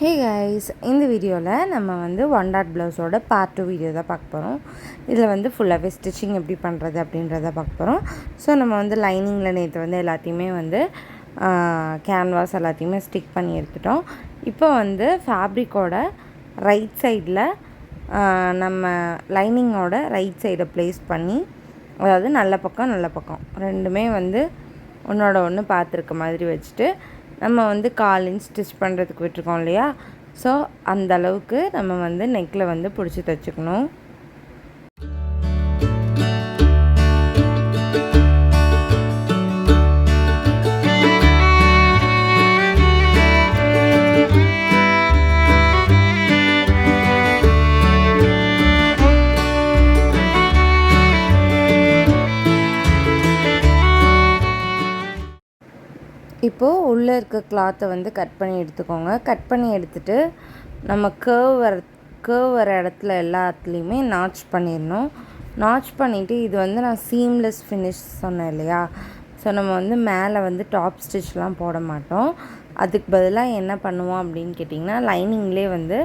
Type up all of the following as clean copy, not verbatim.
Hey guys, இந்த வீடியோவில் நம்ம வந்து ஒன் டாட் ப்ளவுஸோட பார்ட் 2 வீடியோ தான் பார்க்க போகிறோம். இதில் வந்து ஃபுல்லாகவே ஸ்டிச்சிங் எப்படி பண்ணுறது அப்படின்றத பார்க்க போகிறோம். ஸோ நம்ம வந்து லைனிங்கில் நேற்று வந்து எல்லாத்தையுமே வந்து கேன்வாஸ் எல்லாத்தையுமே ஸ்டிக் பண்ணி எடுத்துட்டோம். இப்போ வந்து ஃபேப்ரிக்கோட ரைட் சைடில் நம்ம லைனிங்கோட ரைட் சைடை ப்ளேஸ் பண்ணி, அதாவது நல்ல பக்கம் ரெண்டுமே வந்து ஒன்றோட ஒன்று பார்த்துருக்க மாதிரி வச்சுட்டு நம்ம வந்து 1/4 இன்ச் ஸ்டிச் பண்ணுறதுக்கு விட்டுருக்கோம் இல்லையா. ஸோ அந்த அளவுக்கு நம்ம வந்து நெக்கில் வந்து பிடிச்சி தைச்சிக்கணும். இப்போது உள்ளே இருக்க கிளாத்தை வந்து கட் பண்ணி எடுத்துக்கோங்க. கட் பண்ணி எடுத்துகிட்டு நம்ம கேர்வ் வர இடத்துல எல்லாத்துலேயுமே நாச் பண்ணிடணும். நாச் பண்ணிவிட்டு இது வந்து நான் சீம்லெஸ் ஃபினிஷ் சொன்னேன் இல்லையா. ஸோ நம்ம வந்து மேலே வந்து டாப் ஸ்டிச்லாம் போட மாட்டோம். அதுக்கு பதிலாக என்ன பண்ணுவோம் அப்படின்னு கேட்டிங்கன்னா, லைனிங்லேயே வந்து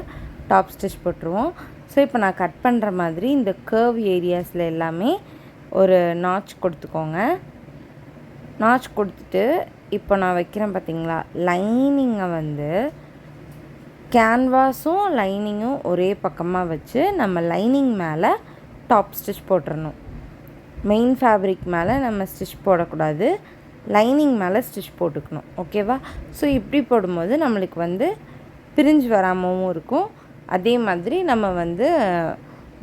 டாப் ஸ்டிச் போட்டுருவோம். ஸோ இப்போ நான் கட் பண்ணுற மாதிரி இந்த கேர்வ் ஏரியாஸில் எல்லாமே ஒரு நாச் கொடுத்துக்கோங்க. நாச் கொடுத்துட்டு இப்போ நான் வைக்கிறேன் பார்த்தீங்களா, லைனிங்கை வந்து கேன்வாஸும் லைனிங்கும் ஒரே பக்கமாக வச்சு நம்ம லைனிங் மேலே டாப் ஸ்டிச் போட்டுடணும். மெயின் ஃபேப்ரிக் மேலே நம்ம ஸ்டிச் போடக்கூடாது, லைனிங் மேலே ஸ்டிச் போட்டுக்கணும். ஓகேவா? ஸோ இப்படி போடும்போது நம்மளுக்கு வந்து பிரிஞ்சு வராமவும் இருக்கும். அதே மாதிரி நம்ம வந்து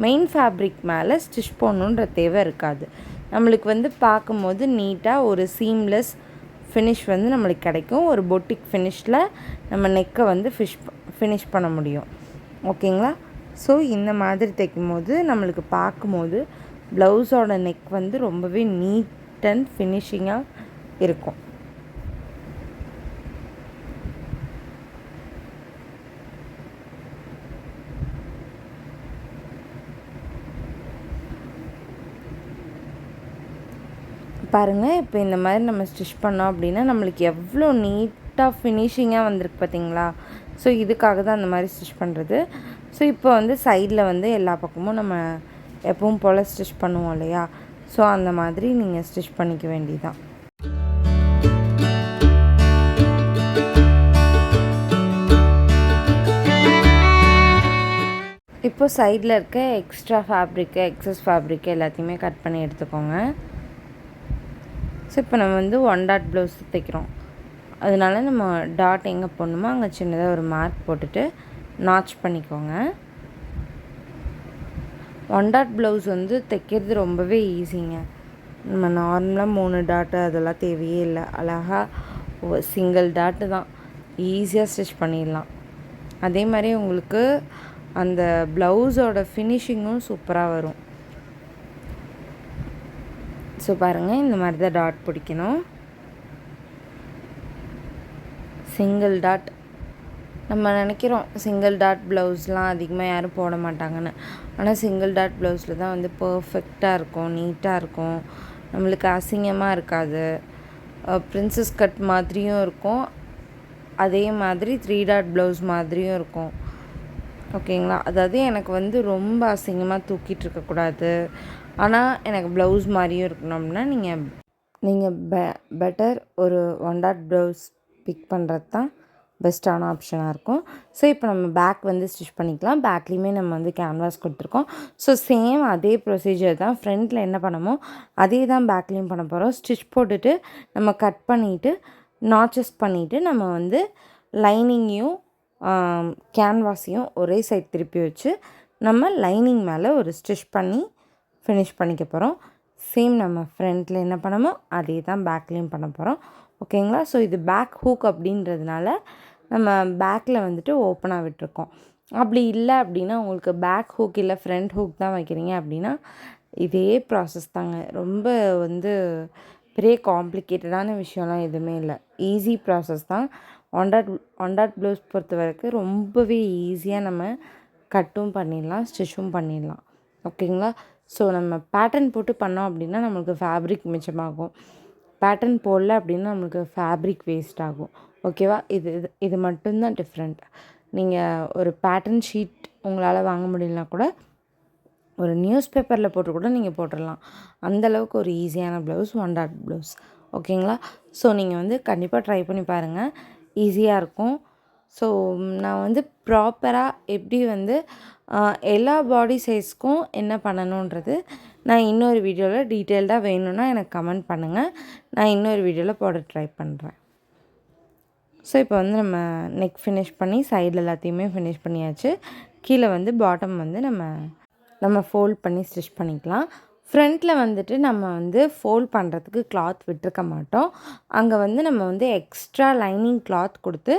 மெயின் ஃபேப்ரிக் மேலே ஸ்டிச் போடணுன்ற தேவை இருக்காது. நம்மளுக்கு வந்து பார்க்கும்போது நீட்டாக ஒரு சீம்லெஸ் ஃபினிஷ் வந்து நம்மளுக்கு கிடைக்கும். ஒரு பொட்டிக் ஃபினிஷில் நம்ம நெக்கை வந்து ஃபினிஷ் பண்ண முடியும். ஓகேங்களா? ஸோ இந்த மாதிரி தைக்கும்போது நம்மளுக்கு பார்க்கும்போது ப்ளவுஸோட நெக் வந்து ரொம்பவே நீட் அண்ட் ஃபினிஷிங்காக இருக்கும். பாருங்கள், இப்போ இந்த மாதிரி நம்ம ஸ்டிச் பண்ணோம் அப்படின்னா நம்மளுக்கு எவ்வளோ நீட்டாக ஃபினிஷிங்காக வந்திருக்கு பார்த்தீங்களா. ஸோ இதுக்காக தான் அந்த மாதிரி ஸ்டிச் பண்ணுறது. ஸோ இப்போ வந்து சைடில் வந்து எல்லா பக்கமும் நம்ம எப்பவும் போல் ஸ்டிச் பண்ணுவோம் இல்லையா. ஸோ அந்த மாதிரி நீங்கள் ஸ்டிச் பண்ணிக்க வேண்டியதான். இப்போ சைடில் இருக்க எக்ஸ்ட்ரா ஃபேப்ரிக்கு, எக்ஸஸ் ஃபேப்ரிக்கு எல்லாத்தையுமே கட் பண்ணி எடுத்துக்கோங்க. ஸோ இப்போ நம்ம வந்து ஒன் டாட் ப்ளவுஸ் தைக்கிறோம். அதனால நம்ம டாட் எங்கே போடணுமோ அங்கே சின்னதாக ஒரு மார்க் போட்டுட்டு நாச் பண்ணிக்கோங்க. ஒன் டாட் ப்ளவுஸ் வந்து தைக்கிறது ரொம்பவே ஈஸிங்க. நம்ம நார்மலாக 3 டாட்டு அதெல்லாம் தேவையே இல்லை. அழகாக சிங்கிள் டாட்டு தான், ஈஸியாக ஸ்டிச் பண்ணிடலாம். அதே மாதிரி உங்களுக்கு அந்த ப்ளவுஸோட ஃபினிஷிங்கும் சூப்பராக வரும். ஸோ பாருங்கள், இந்த மாதிரி தான் டாட் பிடிக்கணும். சிங்கிள் டாட் நம்ம நினைக்கிறோம் சிங்கிள் டாட் ப்ளவுஸ்லாம் அதிகமாக யாரும் போட மாட்டாங்கன்னு. ஆனால் சிங்கிள் டாட் ப்ளவுஸில் தான் வந்து பர்ஃபெக்டாக இருக்கும், நீட்டாக இருக்கும், நம்மளுக்கு அசிங்கமாக இருக்காது. பிரின்சஸ் கட் மாதிரியும் இருக்கும், அதே மாதிரி 3 டாட் ப்ளவுஸ் மாதிரியும் இருக்கும். ஓகேங்களா? அதாவது எனக்கு வந்து ரொம்ப அசிங்கமாக தூக்கிட்டு இருக்கக்கூடாது, ஆனால் எனக்கு ப்ளவுஸ் மாதிரியும் இருக்கணும் அப்படின்னா நீங்கள் பெட்டர் ஒரு ஒன் டாட் ப்ளவுஸ் பிக் பண்ணுறது தான் பெஸ்ட்டான ஆப்ஷனாக இருக்கும். ஸோ இப்போ நம்ம பேக் வந்து ஸ்டிச் பண்ணிக்கலாம். பேக்லேயுமே நம்ம வந்து கேன்வாஸ் கொடுத்துருக்கோம். ஸோ சேம் அதே ப்ரொசீஜர் தான். ஃப்ரண்ட்டில் என்ன பண்ணமோ அதே தான் பேக்லேயும் பண்ண போகிறோம். ஸ்டிச் போட்டுட்டு நம்ம கட் பண்ணிவிட்டு நாச்சஸ் பண்ணிவிட்டு நம்ம வந்து லைனிங்கையும் கேன்வாஸையும் ஒரே சைட் திருப்பி வச்சு நம்ம லைனிங் மேலே ஒரு ஸ்டிச் பண்ணி ஃபினிஷ் பண்ணிக்க போகிறோம். சேம் நம்ம ஃப்ரண்ட்டில் என்ன பண்ணமோ அதே தான் பேக்லேயும் பண்ண போகிறோம். ஓகேங்களா? ஸோ இது பேக் ஹூக் அப்படின்றதுனால நம்ம பேக்கில் வந்துட்டு ஓப்பனாக விட்டுருக்கோம். அப்படி இல்லை அப்படின்னா உங்களுக்கு பேக் ஹூக் இல்லை ஃப்ரண்ட் ஹூக் தான் வைக்கிறீங்க அப்படின்னா இதே ப்ராசஸ் தாங்க. ரொம்ப வந்து பெரிய காம்ப்ளிகேட்டடான விஷயம்லாம் எதுவுமே இல்லை, ஈஸி ப்ராசஸ் தான். ஒன் டாட் ப்ளவுஸ் பொறுத்த வரைக்கும் ரொம்பவே ஈஸியாக நம்ம கட்டும் பண்ணிடலாம், ஸ்டிச்சும் பண்ணிடலாம். ஓகேங்களா? ஸோ நம்ம பேட்டர்ன் போட்டு பண்ணோம் அப்படின்னா நம்மளுக்கு ஃபேப்ரிக் மிச்சமாகும். பேட்டர்ன் போடல அப்படின்னா நம்மளுக்கு ஃபேப்ரிக் வேஸ்ட் ஆகும். ஓகேவா? இது மட்டும்தான் டிஃப்ரெண்ட். நீங்கள் ஒரு பேட்டர்ன் ஷீட் உங்களால் வாங்க முடியலனா கூட ஒரு நியூஸ் பேப்பரில் போட்டு கூட நீங்கள் போட்டுடலாம். அந்தளவுக்கு ஒரு ஈஸியான ப்ளவுஸ் ஒன் டாட் ப்ளவுஸ். ஓகேங்களா? ஸோ நீங்கள் வந்து கண்டிப்பாக ட்ரை பண்ணி பாருங்கள். ஈஸியாக இருக்கும். ஸோ நான் வந்து ப்ராப்பராக எப்படி வந்து எல்லா பாடி சைஸ்க்கும் என்ன பண்ணணுன்றது நான் இன்னொரு வீடியோவில் டீட்டெயில்டாக வேணும்னா எனக்கு கமெண்ட் பண்ணுங்கள். நான் இன்னொரு வீடியோவில் போட ட்ரை பண்ணுறேன். ஸோ இப்போ வந்து நம்ம நெக் ஃபினிஷ் பண்ணி சைடில் எல்லாத்தையுமே ஃபினிஷ் பண்ணியாச்சு. கீழே வந்து பாட்டம் வந்து நம்ம ஃபோல்ட் பண்ணி ஸ்டிச் பண்ணிக்கலாம். ஃப்ரண்ட்டில் வந்துட்டு நம்ம வந்து ஃபோல்ட் பண்ணுறதுக்கு கிளாத் விட்டுருக்க மாட்டோம். அங்கே வந்து நம்ம வந்து எக்ஸ்ட்ரா லைனிங் கிளாத் கொடுத்து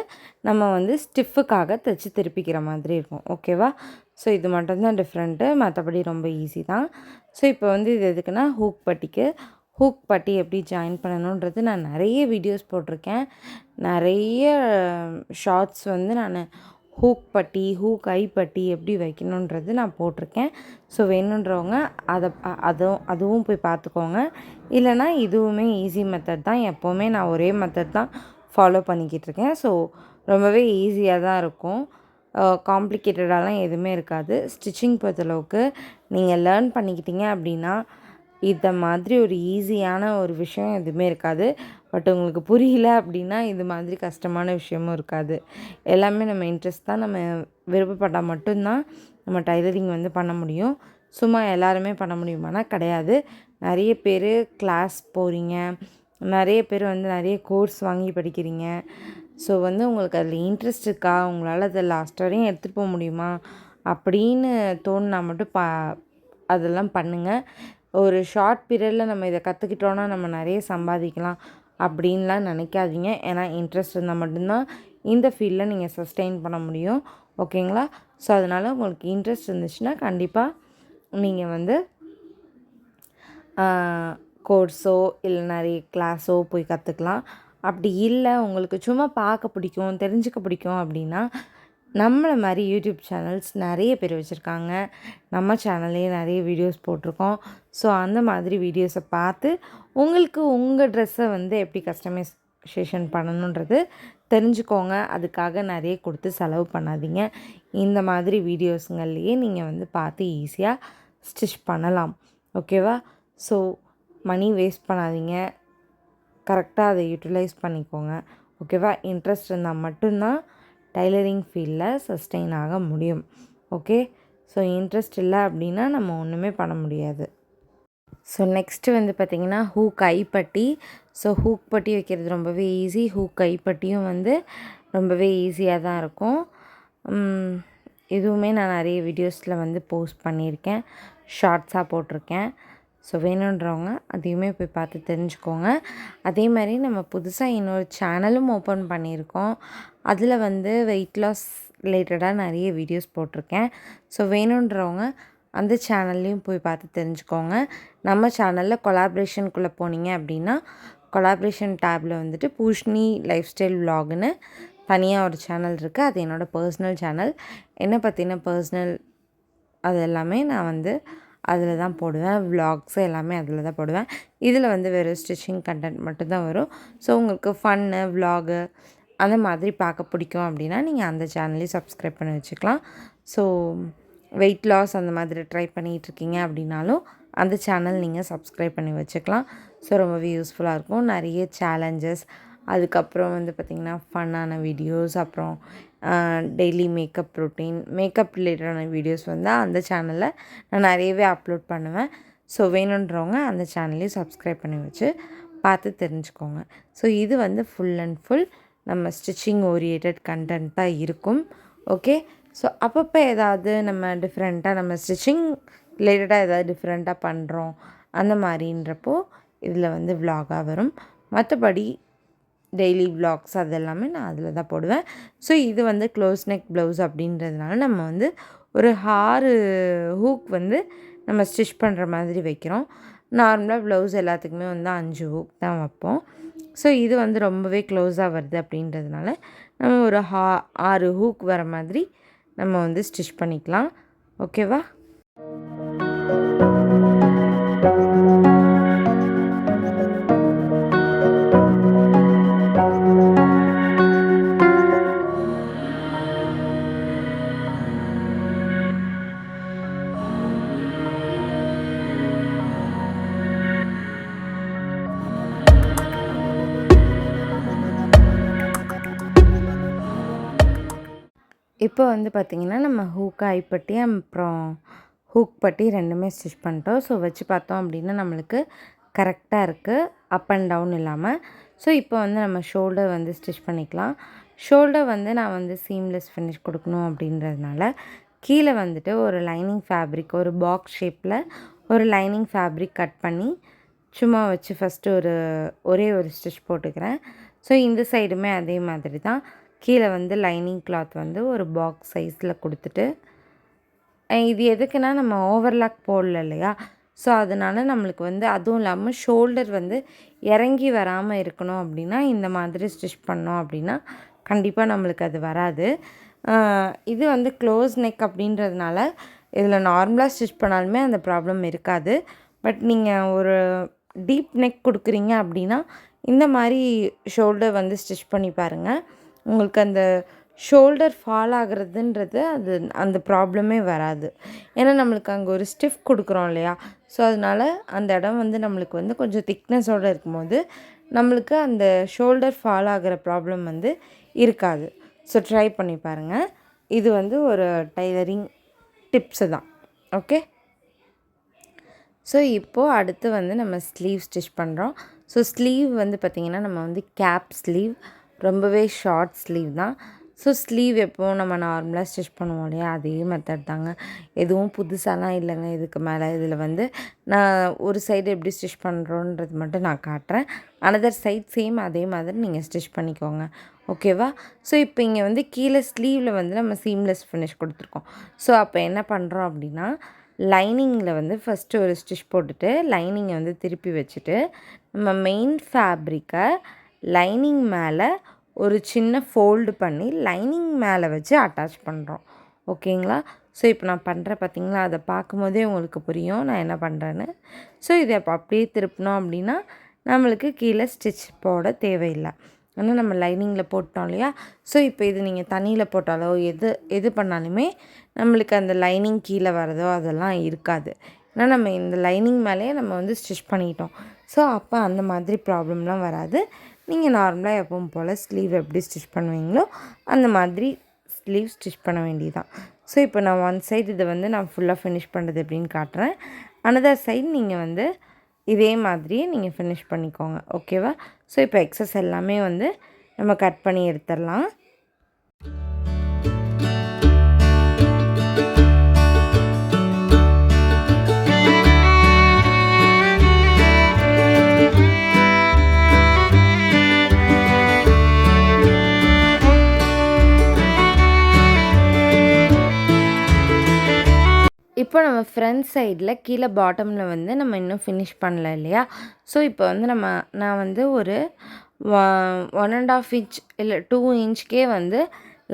நம்ம வந்து ஸ்டிஃபுக்காக தைச்சி திருப்பிக்கிற மாதிரி இருக்கும். ஓகேவா? ஸோ இது மட்டும்தான் டிஃப்ரெண்ட்டு. மற்றபடி ரொம்ப ஈஸி தான். ஸோ இப்போ வந்து இது எதுக்குன்னா ஹூக் பட்டிக்கு. ஹூக் பட்டி எப்படி ஜாயின் பண்ணணுன்றது நான் நிறைய வீடியோஸ் போட்டிருக்கேன். நிறைய ஷார்ட்ஸ் வந்து நான் ஹூக் பட்டி, ஹூக் ஐ பட்டி எப்படி வைக்கணுன்றது நான் போட்டிருக்கேன். ஸோ வேணுன்றவங்க அதுவும் போய் பார்த்துக்கோங்க. இல்லைனா இதுவுமே ஈஸி மெத்தட் தான். எப்போவுமே நான் ஒரே மெத்தட் தான் ஃபாலோ பண்ணிக்கிட்டு இருக்கேன். ஸோ ரொம்பவே ஈஸியாக தான் இருக்கும். காம்ப்ளிகேட்டடாலாம் எதுவுமே இருக்காது. ஸ்டிச்சிங் பொறுத்தளவுக்கு நீங்கள் லேர்ன் பண்ணிக்கிட்டீங்க அப்படின்னா இந்த மாதிரி ஒரு ஈஸியான ஒரு விஷயம் எதுவுமே இருக்காது. பட் உங்களுக்கு புரியல அப்படின்னா இது மாதிரி கஷ்டமான விஷயமும் இருக்காது. எல்லாமே நம்ம இன்ட்ரெஸ்ட் தான். நம்ம விருப்பப்பட்டால் மட்டும்தான் நம்ம டைலரிங் வந்து பண்ண முடியும். சும்மா எல்லாருமே பண்ண முடியுமானா கிடையாது. நிறைய பேர் கிளாஸ் போகிறீங்க, நிறைய பேர் வந்து நிறைய கோர்ஸ் வாங்கி படிக்கிறீங்க. ஸோ வந்து உங்களுக்கு அதில் இன்ட்ரெஸ்ட் இருக்கா, உங்களால் அதை லாஸ்ட் வரையும் எடுத்துகிட்டு போக முடியுமா அப்படின்னு தோணுனா மட்டும் அதெல்லாம் பண்ணுங்கள். ஒரு ஷார்ட் பீரியடில் நம்ம இதை கற்றுக்கிட்டோன்னா நம்ம நிறைய சம்பாதிக்கலாம் அப்படின்லாம் நினைக்காதீங்க. ஏன்னா இன்ட்ரெஸ்ட் இருந்தால் மட்டும்தான் இந்த ஃபீல்டில் நீங்கள் சஸ்டெயின் பண்ண முடியும். ஓகேங்களா? ஸோ அதனால் உங்களுக்கு இன்ட்ரெஸ்ட் இருந்துச்சுன்னா கண்டிப்பாக நீங்கள் வந்து கோர்ஸோ இல்லை நிறைய கிளாஸோ போய் கற்றுக்கலாம். அப்படி இல்லை உங்களுக்கு சும்மா பார்க்க பிடிக்கும், தெரிஞ்சுக்க பிடிக்கும் அப்படின்னா நம்மளை மாதிரி யூடியூப் சேனல்ஸ் நிறைய பேர் வச்சுருக்காங்க. நம்ம சேனல்லே நிறைய வீடியோஸ் போட்டிருக்கோம். ஸோ அந்த மாதிரி வீடியோஸை பார்த்து உங்களுக்கு உங்கள் ட்ரெஸ்ஸை வந்து எப்படி கஸ்டமைசேஷன் பண்ணணுன்றது தெரிஞ்சுக்கோங்க. அதுக்காக நிறைய கொடுத்து செலவு பண்ணாதீங்க. இந்த மாதிரி வீடியோஸுங்கள்லேயே நீங்கள் வந்து பார்த்து ஈஸியாக ஸ்டிச் பண்ணலாம். ஓகேவா? ஸோ மணி வேஸ்ட் பண்ணாதீங்க. கரெக்டாக அதை யூட்டிலைஸ் பண்ணிக்கோங்க. ஓகேவா? இன்ட்ரெஸ்ட் இருந்தால் மட்டும்தான் டைலரிங் ஃபீல்டில் சஸ்டெயின் ஆக முடியும். ஓகே? ஸோ இன்ட்ரெஸ்ட் இல்லை அப்படின்னா நம்ம ஒன்றுமே பண்ண முடியாது. ஸோ நெக்ஸ்ட்டு வந்து பார்த்திங்கன்னா ஹூக் ஐ பட்டி. ஸோ ஹூக் பட்டி வைக்கிறது ரொம்பவே ஈஸி. ஹூக் ஐ பட்டியும் வந்து ரொம்பவே ஈஸியாக தான் இருக்கும். இதுவுமே நான் நிறைய வீடியோஸில் வந்து போஸ்ட் பண்ணியிருக்கேன், ஷார்ட்ஸாக போட்டிருக்கேன். ஸோ வேணுன்றவங்க அதையுமே போய் பார்த்து தெரிஞ்சுக்கோங்க. அதே மாதிரி நம்ம புதுசாக இன்னொரு சேனலும் ஓப்பன் பண்ணியிருக்கோம். அதில் வந்து வெயிட் லாஸ் ரிலேட்டடாக நிறைய வீடியோஸ் போட்டிருக்கேன். ஸோ வேணுன்றவங்க அந்த சேனல்லையும் போய் பார்த்து தெரிஞ்சுக்கோங்க. நம்ம சேனலில் கொலாப்ரேஷனுக்குள்ளே போனீங்க அப்படின்னா கொலாப்ரேஷன் டேப்பில் வந்துட்டு பூஷ்ணி லைஃப் ஸ்டைல் விலாக்னு தனியாக ஒரு சேனல் இருக்குது. அது என்னோடய பர்சனல் சேனல். என்னை பற்றின பர்சனல் அது எல்லாமே நான் வந்து அதில் தான் போடுவேன். விலாக்ஸ் எல்லாமே அதில் தான் போடுவேன். இதில் வந்து வெறும் ஸ்டிச்சிங் கண்டென்ட் மட்டும்தான் வரும். ஸோ உங்களுக்கு ஃபன்னு விலாகு அந்த மாதிரி பார்க்க பிடிக்கும் அப்படின்னா நீங்கள் அந்த சேனலையும் சப்ஸ்கிரைப் பண்ணி வச்சுக்கலாம். ஸோ வெயிட் லாஸ் அந்த மாதிரி ட்ரை பண்ணிகிட்ருக்கீங்க அப்படின்னாலும் அந்த சேனல் நீங்கள் சப்ஸ்கிரைப் பண்ணி வச்சுக்கலாம். ஸோ ரொம்பவே யூஸ்ஃபுல்லாக இருக்கும். நிறைய சேலஞ்சஸ், அதுக்கப்புறம் வந்து பார்த்திங்கன்னா ஃபன்னான வீடியோஸ், அப்புறம் டெய்லி மேக்கப் ரொட்டீன், மேக்கப் ரிலேட்டடான வீடியோஸ் வந்து அந்த சேனலில் நான் நிறையவே அப்லோட் பண்ணுவேன். ஸோ வேணுன்றவங்க அந்த சேனலையும் சப்ஸ்கிரைப் பண்ணி வச்சு பார்த்து தெரிஞ்சுக்கோங்க. ஸோ இது வந்து ஃபுல் அண்ட் ஃபுல் நம்ம ஸ்டிச்சிங் ஓரியன்டட் கண்டென்ட் தான் இருக்கும். ஓகே? ஸோ அப்பப்போ ஏதாவது நம்ம டிஃப்ரெண்ட்டாக நம்ம ஸ்டிச்சிங் ரிலேட்டடாக ஏதாவது டிஃப்ரெண்ட்டாக பண்ணுறோம் அந்த மாதிரின்றப்போ இதில் வந்து விலாகாக வரும். மற்றபடி டெய்லி விலாக்ஸ் அது எல்லாமே நான் அதில் தான் போடுவேன். ஸோ இது வந்து க்ளோஸ் நெக் ப்ளவுஸ் அப்படின்றதுனால நம்ம வந்து ஒரு 6 ஹூக் வந்து நம்ம ஸ்டிச் பண்ணுற மாதிரி வைக்கிறோம். நார்மலாக ப்ளவுஸ் எல்லாத்துக்குமே வந்து 5 ஹூக் தான் வைப்போம். ஸோ இது வந்து ரொம்பவே க்ளோஸாக வருது அப்படின்றதுனால நம்ம ஒரு 6 ஹூக் வர மாதிரி நம்ம வந்து ஸ்டிச் பண்ணிக்கலாம். ஓகேவா? இப்போ வந்து பார்த்திங்கன்னா நம்ம ஹூக் ஐப்பட்டி அப்புறம் ஹூக் பட்டி ரெண்டுமே ஸ்டிச் பண்ணிட்டோம். ஸோ வச்சு பார்த்தோம் அப்படின்னா நம்மளுக்கு கரெக்டாக இருக்குது, அப் அண்ட் டவுன் இல்லாமல். ஸோ இப்போ வந்து நம்ம ஷோல்டர் வந்து ஸ்டிச் பண்ணிக்கலாம். ஷோல்டர் வந்து நான் வந்து சீம்லெஸ் ஃபினிஷ் கொடுக்கணும் அப்படின்றதுனால கீழே வந்துட்டு ஒரு லைனிங் ஃபேப்ரிக், ஒரு பாக்ஸ் ஷேப்பில் ஒரு லைனிங் ஃபேப்ரிக் கட் பண்ணி சும்மா வச்சு ஃபஸ்ட்டு ஒரே ஒரு ஸ்டிச் போட்டுக்கிறேன். ஸோ இந்த சைடுமே அதே மாதிரி தான். கீழே வந்து லைனிங் கிளாத் வந்து ஒரு பாக்ஸ் சைஸில் கொடுத்துட்டு, இது எதுக்குன்னா நம்ம ஓவர்லாக் போடல இல்லையா? ஸோ அதனால் நம்மளுக்கு வந்து அதுவும் இல்லாமல் ஷோல்டர் வந்து இறங்கி வராமல் இருக்கணும் அப்படின்னா இந்த மாதிரி ஸ்டிச் பண்ணோம் அப்படின்னா கண்டிப்பாக நம்மளுக்கு அது வராது. இது வந்து க்ளோஸ் நெக் அப்படின்றதுனால இதில் நார்மலாக ஸ்டிச் பண்ணாலுமே அந்த ப்ராப்ளம் இருக்காது. பட் நீங்கள் ஒரு டீப் நெக் கொடுக்குறீங்க அப்படின்னா இந்த மாதிரி ஷோல்டர் வந்து ஸ்டிச் பண்ணி பாருங்கள். உங்களுக்கு அந்த ஷோல்டர் ஃபால் ஆகுறதுன்றது அந்த ப்ராப்ளமே வராது. ஏன்னா நம்மளுக்கு அங்கே ஒரு ஸ்டிஃப் கொடுக்குறோம் இல்லையா? ஸோ அதனால் அந்த இடம் வந்து நம்மளுக்கு வந்து கொஞ்சம் திக்னஸோடு இருக்கும்போது நம்மளுக்கு அந்த ஷோல்டர் ஃபால் ஆகிற ப்ராப்ளம் வந்து இருக்காது. ஸோ ட்ரை பண்ணி பாருங்கள். இது வந்து ஒரு டைலரிங் டிப்ஸு தான். ஓகே. ஸோ இப்போது அடுத்து வந்து நம்ம ஸ்லீவ் ஸ்டிச் பண்ணுறோம். ஸோ ஸ்லீவ் வந்து பார்த்திங்கன்னா நம்ம வந்து கேப் ஸ்லீவ், ரொம்பவே ஷார்ட் ஸ்லீவ் தான். ஸோ ஸ்லீவ் எப்போவும் நம்ம நார்மலாக ஸ்டிச் பண்ணுவோம் இல்லையா? அதே மெத்தட் தாங்க. எதுவும் புதுசாலாம் இல்லைங்க இதுக்கு மேலே. இதில் வந்து நான் ஒரு சைடு எப்படி ஸ்டிச் பண்ணுறோன்றது மட்டும் நான் காட்டுறேன். அனதர் சைட் சேம் அதே மாதிரி நீங்கள் ஸ்டிச் பண்ணிக்கோங்க. ஓகேவா? ஸோ இப்போ இங்கே வந்து கீழே ஸ்லீவில் வந்து நம்ம சீம்லெஸ் ஃபினிஷ் கொடுத்துருக்கோம். ஸோ அப்போ என்ன பண்ணுறோம் அப்படின்னா, லைனிங்கில் வந்து ஃபஸ்ட்டு ஒரு ஸ்டிச் போட்டுட்டு லைனிங்கை வந்து திருப்பி வச்சுட்டு நம்ம மெயின் ஃபேப்ரிக்கை லைனிங் மேலே ஒரு சின்ன ஃபோல்டு பண்ணி லைனிங் மேலே வச்சு அட்டாச் பண்ணுறோம். ஓகேங்களா? ஸோ இப்போ நான் பண்ணுறேன் பார்த்தீங்களா? அதை பார்க்கும்போதே உங்களுக்கு புரியும் நான் என்ன பண்ணுறேன்னு. ஸோ இதை இப்போ அப்படியே திருப்பினோம் அப்படின்னா நம்மளுக்கு கீழே ஸ்டிச் போட தேவையில்லை. ஆனால் நம்ம லைனிங்கில் போட்டோம் இல்லையா? ஸோ இப்போ இது நீங்கள் தண்ணியில் போட்டாலோ எது பண்ணாலுமே நம்மளுக்கு அந்த லைனிங் கீழே வரதோ அதெல்லாம் இருக்காது. ஏன்னா நம்ம இந்த லைனிங் மேலேயே நம்ம வந்து ஸ்டிச் பண்ணிட்டோம். ஸோ அப்போ அந்த மாதிரி ப்ராப்ளம்லாம் வராது. நீங்கள் நார்மலாக எப்பவும் போல் ஸ்லீவ் எப்படி ஸ்டிச் பண்ணுவீங்களோ அந்த மாதிரி ஸ்லீவ் ஸ்டிச் பண்ண வேண்டியதுதான். ஸோ இப்போ நான் ஒன் சைடு இதை வந்து நான் ஃபுல்லாக ஃபினிஷ் பண்ணுறது எப்படின்னு காட்டுறேன். அனதர் சைடு நீங்கள் வந்து இதே மாதிரியே நீங்கள் ஃபினிஷ் பண்ணிக்கோங்க. ஓகேவா? ஸோ இப்போ எக்ஸஸ் எல்லாமே வந்து நம்ம கட் பண்ணி எடுத்துடலாம். இப்போ நம்ம ஃப்ரண்ட் சைடில் கீழே பாட்டமில் வந்து நம்ம இன்னும் ஃபினிஷ் பண்ணல இல்லையா? ஸோ இப்போ வந்து நான் வந்து ஒரு 1.5 இன்ச் இல்லை 2 இன்ச்சுக்கே வந்து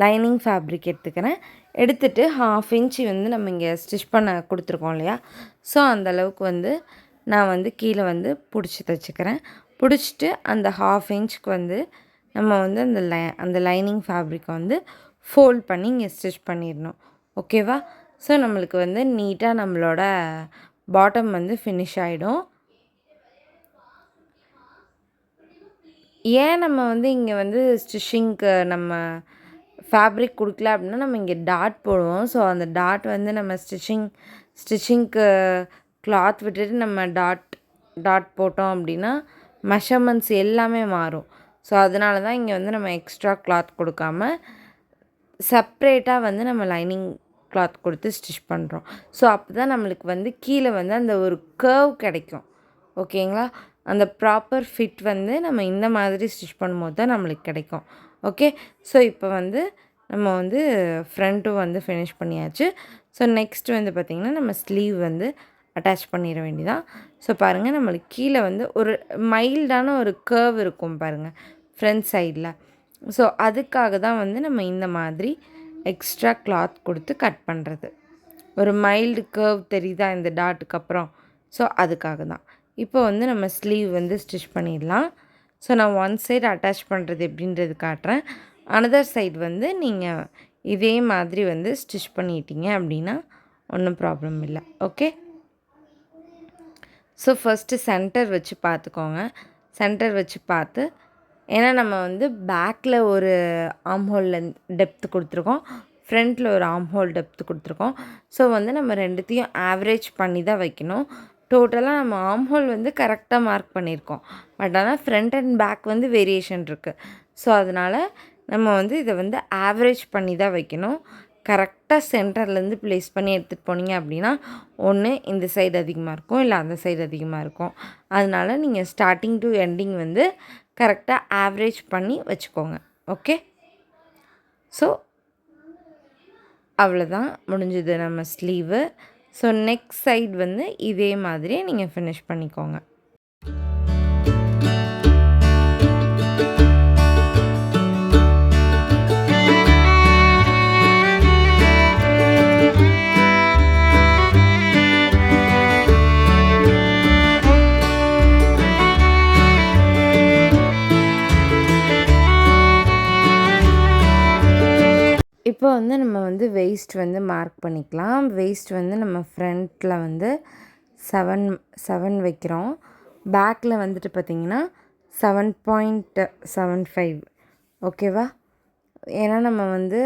லைனிங் ஃபேப்ரிக் எடுத்துக்கிறேன். எடுத்துகிட்டு 1/2 இன்ச்சு வந்து நம்ம இங்கே ஸ்டிச் பண்ண கொடுத்துருக்கோம் இல்லையா? ஸோ அந்தளவுக்கு வந்து நான் வந்து கீழே வந்து பிடிச்சி தைச்சிக்கிறேன். பிடிச்சிட்டு அந்த 1/2 இன்ச்சுக்கு வந்து நம்ம வந்து அந்த லைனிங் ஃபேப்ரிக்கை வந்து ஃபோல்ட் பண்ணி இங்கே ஸ்டிச் பண்ணிடணும். ஓகேவா? ஸோ நம்மளுக்கு வந்து நீட்டாக நம்மளோட பாட்டம் வந்து ஃபினிஷ் ஆகிடும். ஏன் நம்ம வந்து இங்கே வந்து ஸ்டிச்சிங்க்கு நம்ம ஃபேப்ரிக் கொடுக்கல அப்படின்னா நம்ம இங்கே டாட் போடுவோம். ஸோ அந்த டாட் வந்து நம்ம ஸ்டிச்சிங்க்கு கிளாத் விட்டுட்டு நம்ம டாட் போட்டோம் அப்படின்னா மெஷர்மெண்ட்ஸ் எல்லாமே மாறும். ஸோ அதனால தான் இங்கே வந்து நம்ம எக்ஸ்ட்ரா கிளாத் கொடுக்காம செப்ரேட்டாக வந்து நம்ம லைனிங் கிளாத் கொடுத்து ஸ்டிச் பண்ணுறோம். ஸோ அப்போ தான் நம்மளுக்கு வந்து கீழே வந்து அந்த ஒரு கர்வ் கிடைக்கும். ஓகேங்களா? அந்த ப்ராப்பர் ஃபிட் வந்து நம்ம இந்த மாதிரி ஸ்டிச் பண்ணும்போது தான் நம்மளுக்கு கிடைக்கும். ஓகே. ஸோ இப்போ வந்து நம்ம வந்து ஃப்ரண்ட்டும் வந்து ஃபினிஷ் பண்ணியாச்சு. ஸோ நெக்ஸ்ட் வந்து பார்த்திங்கன்னா நம்ம ஸ்லீவ் வந்து அட்டாச் பண்ணிட வேண்டியதான். ஸோ பாருங்கள் நம்மளுக்கு கீழே வந்து ஒரு மைல்டான ஒரு கர்வ் இருக்கும் பாருங்கள் ஃப்ரண்ட் சைடில். ஸோ அதுக்காக தான் வந்து நம்ம இந்த மாதிரி எக்ஸ்ட்ரா கிளாத் கொடுத்து கட் பண்ணுறது. ஒரு மைல்டு கர்வ் தெரியுதா இந்த டாட்டுக்கு அப்புறம்? ஸோ அதுக்காக தான். இப்போ வந்து நம்ம ஸ்லீவ் வந்து ஸ்டிச் பண்ணிடலாம். ஸோ நான் ஒன் சைடு அட்டாச் பண்ணுறது எப்படின்றது காட்டுறேன். அனதர் சைடு வந்து நீங்கள் இதே மாதிரி வந்து ஸ்டிச் பண்ணிட்டீங்க அப்படின்னா ஒன்றும் ப்ராப்ளம் இல்லை. ஓகே. ஸோ ஃபஸ்ட்டு சென்டர் வச்சு பார்த்துக்கோங்க. சென்டர் வச்சு பார்த்து, ஏன்னா நம்ம வந்து பேக்கில் ஒரு ஆர்ம் ஹோலில் டெப்த்து கொடுத்துருக்கோம், ஃப்ரண்ட்டில் ஒரு ஆர்ம் ஹோல் டெப்த் கொடுத்துருக்கோம். ஸோ வந்து நம்ம ரெண்டுத்தையும் ஆவரேஜ் பண்ணி தான் வைக்கணும். டோட்டலாக நம்ம ஆர்ம் ஹோல் வந்து கரெக்டாக மார்க் பண்ணியிருக்கோம். பட் ஆனால் ஃப்ரண்ட் அண்ட் பேக் வந்து வேரியேஷன் இருக்குது. ஸோ அதனால் நம்ம வந்து இதை வந்து ஆவரேஜ் பண்ணி தான் வைக்கணும். கரெக்டாக சென்டர்லேருந்து ப்ளேஸ் பண்ணி எடுத்துகிட்டு போனீங்க அப்படின்னா ஒன்று இந்த சைடு அதிகமாக இருக்கும், இல்லை அந்த சைடு அதிகமாக இருக்கும். அதனால் நீங்கள் ஸ்டார்டிங் டு எண்டிங் வந்து கரெக்டாக ஆவரேஜ் பண்ணி வச்சுக்கோங்க. ஓகே, ஸோ அவ்வளோதான், முடிஞ்சது நம்ம ஸ்லீவு. ஸோ நெக்ஸ்ட் சைடு வந்து இதே மாதிரி நீங்கள் ஃபினிஷ் பண்ணிக்கோங்க. இப்போ வந்து நம்ம வந்து வெயிஸ்ட் வந்து மார்க் பண்ணிக்கலாம். வெயிஸ்ட் வந்து நம்ம ஃப்ரண்ட்டில் வந்து 7 வைக்கிறோம். பேக்கில் வந்துட்டு பார்த்திங்கன்னா 7.75. ஓகேவா? ஏன்னா நம்ம வந்து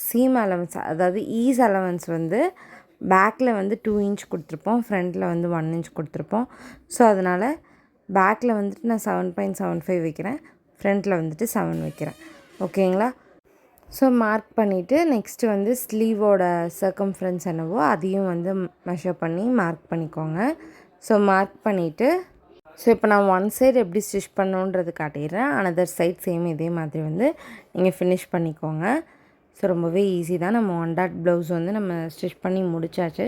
சீம் அலவன்ஸ், அதாவது ஈஸ் அலவன்ஸ் வந்து பேக்கில் வந்து 2 இன்ச் கொடுத்துருப்போம், ஃப்ரண்ட்டில் வந்து 1 இன்ச் கொடுத்துருப்போம். ஸோ அதனால் பேக்கில் வந்துட்டு நான் 7.75 வைக்கிறேன், ஃப்ரண்ட்டில் வந்துட்டு 7 வைக்கிறேன். ஓகேங்களா? ஸோ மார்க் பண்ணிவிட்டு நெக்ஸ்ட்டு வந்து ஸ்லீவோட சர்க்கம்ஃபரன்ஸ் என்னவோ அதையும் வந்து மெஷர் பண்ணி மார்க் பண்ணிக்கோங்க. ஸோ மார்க் பண்ணிவிட்டு ஸோ இப்போ நான் ஒன் சைடு எப்படி ஸ்டிச் பண்ணணுன்றது காட்டிடுறேன். அனதர் சைட் சேம் இதே மாதிரி வந்து நீங்கள் ஃபினிஷ் பண்ணிக்கோங்க. ஸோ ரொம்பவே ஈஸி தான். நம்ம 1 டாட் ப்ளவுஸ் வந்து நம்ம ஸ்டிச் பண்ணி முடித்தாச்சு.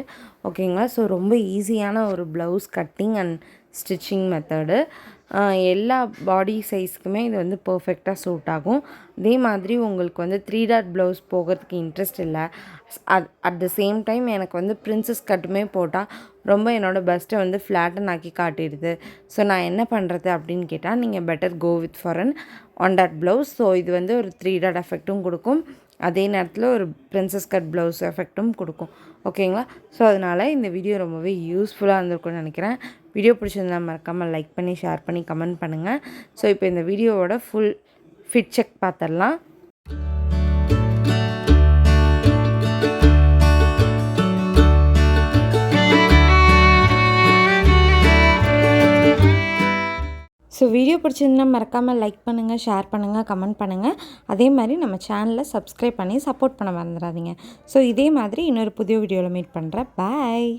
ஓகேங்களா? ஸோ ரொம்ப ஈஸியான ஒரு blouse cutting and stitching method. எல்லா பாடி சைஸ்க்குமே இது வந்து பர்ஃபெக்டாக சூட் ஆகும். அதே மாதிரி உங்களுக்கு வந்து 3 டாட் ப்ளவுஸ் போகிறதுக்கு இன்ட்ரெஸ்ட் இல்லை, அட் த சேம் டைம் எனக்கு வந்து பிரின்சஸ் கட்டுமே போட்டால் ரொம்ப என்னோடய பெஸ்ட்டை வந்து ஃப்ளாட்டன் ஆக்கி காட்டிடுது, ஸோ நான் என்ன பண்ணுறது அப்படின்னு கேட்டால் நீங்கள் better go with for an 1 dot blouse. So இது வந்து ஒரு 3 டாட் எஃபெக்ட்டும் கொடுக்கும், அதே நேரத்தில் ஒரு பிரின்சஸ் கட் ப்ளவுஸ் எஃபெக்ட்டும் கொடுக்கும். ஓகேங்களா? ஸோ அதனால் இந்த வீடியோ ரொம்பவே யூஸ்ஃபுல்லாக இருந்திருக்கும்னு நினைக்கிறேன். வீடியோ பிடிச்சிருந்தா மறக்காமல் லைக் பண்ணி, ஷேர் பண்ணி, கமெண்ட் பண்ணுங்கள். ஸோ இப்போ இந்த வீடியோவோட ஃபுல் ஃபிட் செக் பார்த்துடலாம். ஸோ வீடியோ பிடிச்சிருந்தா மறக்காமல் லைக் பண்ணுங்கள், ஷேர் பண்ணுங்கள், கமெண்ட் பண்ணுங்கள். அதே மாதிரி நம்ம சேனலை சப்ஸ்கிரைப் பண்ணி சப்போர்ட் பண்ண மறந்துடாதீங்க. ஸோ இதே மாதிரி இன்னொரு புதிய வீடியோவில் மீட் பண்ணுறேன். பாய்.